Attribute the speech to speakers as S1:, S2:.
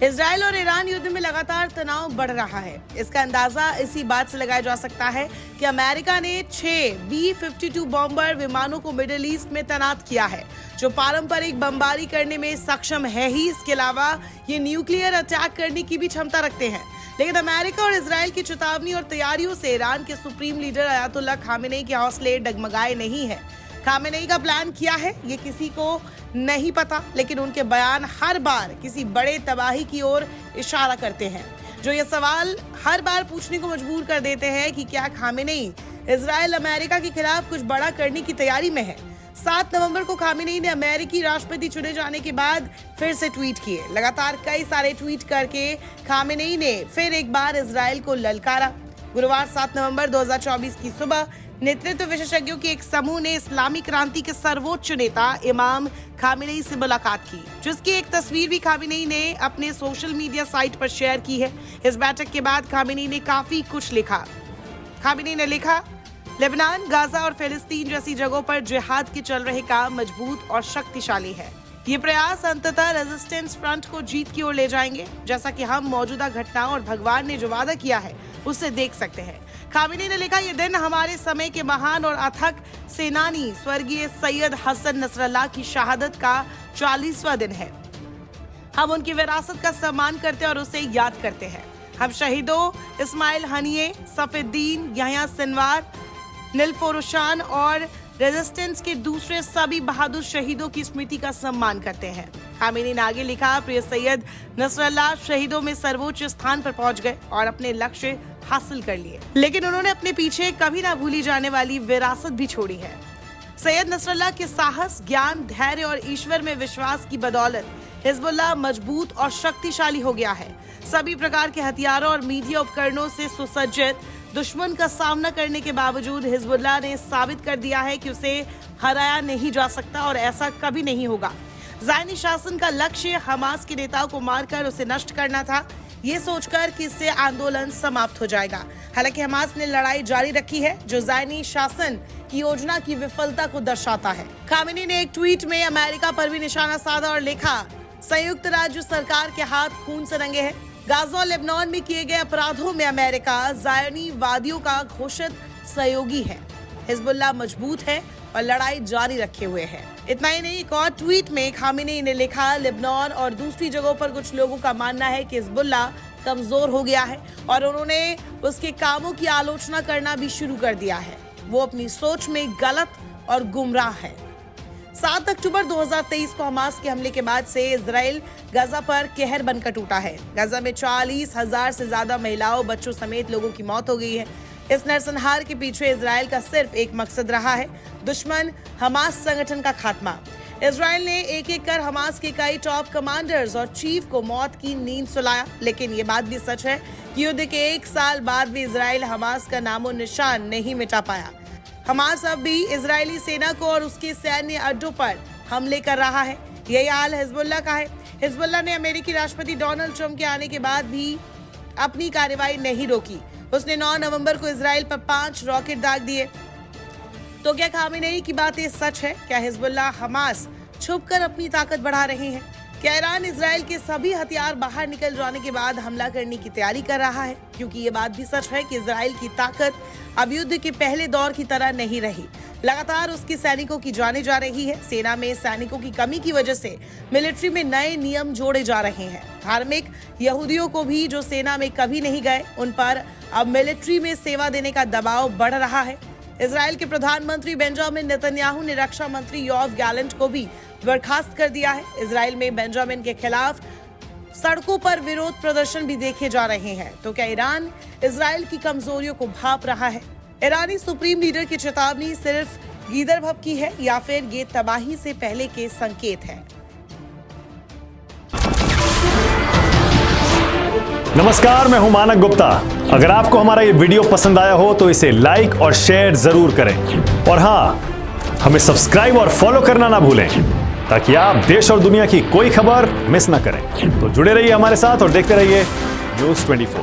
S1: Israel और Iran युद्ध में लगातार तनाव बढ़ रहा है। इसका अंदाजा इसी बात से लगाया जा सकता है कि अमेरिका ने 6 B-52 बॉम्बर विमानों को मिडिल ईस्ट में तैनात किया है, जो पारंपरिक बमबारी करने में सक्षम है ही। इसके अलावा ये न्यूक्लियर अटैक करने की भी क्षमता रखते हैं। लेकिन अमेरिका और इजराइल की चेतावनी और तैयारियों से ईरान के सुप्रीम लीडर अयातुल्लाह खामेनेई के हौसले डगमगाए नहीं है। खामेनेई का प्लान क्या है ये किसी को नहीं पता, लेकिन उनके बयान हर बार किसी बड़े तबाही की ओर इशारा करते हैं, जो ये सवाल हर बार पूछने को मजबूर कर देते हैं कि क्या खामेनेई इजराइल अमेरिका के खिलाफ कुछ बड़ा करने की तैयारी में है। 7 नवंबर को खामेनेई ने अमेरिकी राष्ट्रपति चुने जाने के बाद फिर से ट्वीट किए। लगातार कई सारे ट्वीट करके खामेनेई ने फिर एक बार इजराइल को ललकारा। गुरुवार 7 नवंबर 2024 की सुबह नेतृत्व विशेषज्ञों के एक समूह ने इस्लामी क्रांति के सर्वोच्च नेता इमाम खामेनेई से मुलाकात की, जिसकी एक तस्वीर भी खामेनेई ने अपने सोशल मीडिया साइट पर शेयर की है। इस बैठक के बाद खामेनेई ने काफी कुछ लिखा। खामेनेई ने लिखा, लेबनान, गाजा और फिलिस्तीन जैसी जगहों पर जिहाद के चल रहे काम मजबूत और शक्तिशाली है। ये प्रयास अंततः रेजिस्टेंस फ्रंट को जीत की ओर ले जाएंगे, जैसा कि हम मौजूदा घटनाओं और भगवान ने जो वादा किया है उससे देख सकते हैं। खामेनेई ने लिखा, ये दिन हमारे समय के महान और अथक सेनानी स्वर्गीय सैयद हसन नसरल्लाह की शहादत का 40वां दिन है। हम उनकी विरासत का सम्मान करते हैं और उसे याद करते हैं। हम शहीदों इस्माइल हनिये, सफीउद्दीन, यहया सिनवार, निलफोरुशान और रेजिस्टेंस के दूसरे सभी बहादुर शहीदों की स्मृति का सम्मान करते हैं। खामेनेई ने आगे लिखा, प्रिय सैयद नसरल्लाह शहीदों में सर्वोच्च स्थान पर पहुंच गए और अपने लक्ष्य हासिल कर लिए, लेकिन उन्होंने अपने पीछे कभी ना भूली जाने वाली विरासत भी छोड़ी है। सैयद नसरल्लाह के साहस, ज्ञान, धैर्य और ईश्वर में विश्वास की बदौलत हिजबुल्लाह मजबूत और शक्तिशाली हो गया है। सभी प्रकार के हथियारों और मीडिया उपकरणों से सुसज्जित दुश्मन का सामना करने के बावजूद हिजबुल्लाह ने साबित कर दिया है कि उसे हराया नहीं जा सकता और ऐसा कभी नहीं होगा। ज़ायनी शासन का लक्ष्य हमास के नेताओं को मारकर उसे नष्ट करना था, ये सोचकर कि इससे आंदोलन समाप्त हो जाएगा। हालांकि हमास ने लड़ाई जारी रखी है, जो ज़ायनी शासन की योजना की विफलता को दर्शाता है। खामेनेई ने एक ट्वीट में अमेरिका पर भी निशाना साधा और लिखा, संयुक्त राज्य सरकार के हाथ खून से रंगे हैं। गाजा और लेबनान में किए गए अपराधों में अमेरिका ज़ायनी वादियों का घोषित सहयोगी है। हिजबुल्लाह मजबूत है और लड़ाई जारी रखे हुए है। इतना ही नहीं, एक और ट्वीट में खामेनेई ने लिखा, लेबनान और दूसरी जगहों पर कुछ लोगों का मानना है कि हिजबुल्लाह कमजोर हो गया है और उन्होंने उसके कामों की आलोचना करना भी शुरू कर दिया है। वो अपनी सोच में गलत और गुमराह है। 7 अक्टूबर 2023 को हमास के हमले के बाद से इजराइल गाजा पर कहर बनकर टूटा है। गाजा में 40,000 से ज्यादा महिलाओं, बच्चों समेत लोगों की मौत हो गई है। इस नरसंहार के पीछे इजराइल का सिर्फ एक मकसद रहा है, दुश्मन हमास संगठन का खात्मा। इजराइल ने एक एक कर हमास के कई टॉप कमांडर्स और चीफ को मौत की नींद सुलाया। लेकिन ये बात भी सच है कि युद्ध के 1 साल बाद भी इजराइल हमास का नामो निशान नहीं मिटा पाया। हमास अब भी इजरायली सेना को और उसके सैन्य अड्डों पर हमले कर रहा है। यही हाल हिजबुल्लाह का है। हिजबुल्लाह ने अमेरिकी राष्ट्रपति डोनाल्ड ट्रंप के आने के बाद भी अपनी कार्रवाई नहीं रोकी। उसने 9 नवंबर को इजराइल पर 5 रॉकेट दाग दिए। तो क्या खामेनेई की बातें सच है? क्या हिजबुल्लाह हमास छुपकर अपनी ताकत बढ़ा रहे हैं? क्या ईरान इजराइल के सभी हथियार बाहर निकल जाने के बाद हमला करने की तैयारी कर रहा है? क्योंकि ये बात भी सच है कि इजराइल की ताकत अब युद्ध के पहले दौर की तरह नहीं रही। लगातार उसके सैनिकों की जाने जा रही है। सेना में सैनिकों की कमी की वजह से मिलिट्री में नए नियम जोड़े जा रहे हैं। धार्मिक यहूदियों को भी जो सेना में कभी नहीं गए, उन पर अब मिलिट्री में सेवा देने का दबाव बढ़ रहा है। इजराइल के प्रधानमंत्री बेंजामिन नेतन्याहू ने रक्षा मंत्री योआव गैलेंट को भी बर्खास्त कर दिया है। इजराइल में बेंजामिन के खिलाफ सड़कों पर विरोध प्रदर्शन भी देखे जा रहे हैं। तो क्या ईरान इजराइल की कमजोरियों को भांप रहा है? ईरानी सुप्रीम लीडर की चेतावनी सिर्फ गीदड़ भभकी है या फिर ये तबाही से पहले के संकेत है?
S2: नमस्कार, मैं हूं मानक गुप्ता। अगर आपको हमारा ये वीडियो पसंद आया हो तो इसे लाइक और शेयर जरूर करें और हाँ, हमें सब्सक्राइब और फॉलो करना ना भूलें ताकि आप देश और दुनिया की कोई खबर मिस ना करें। तो जुड़े रहिए हमारे साथ और देखते रहिए न्यूज़ 24।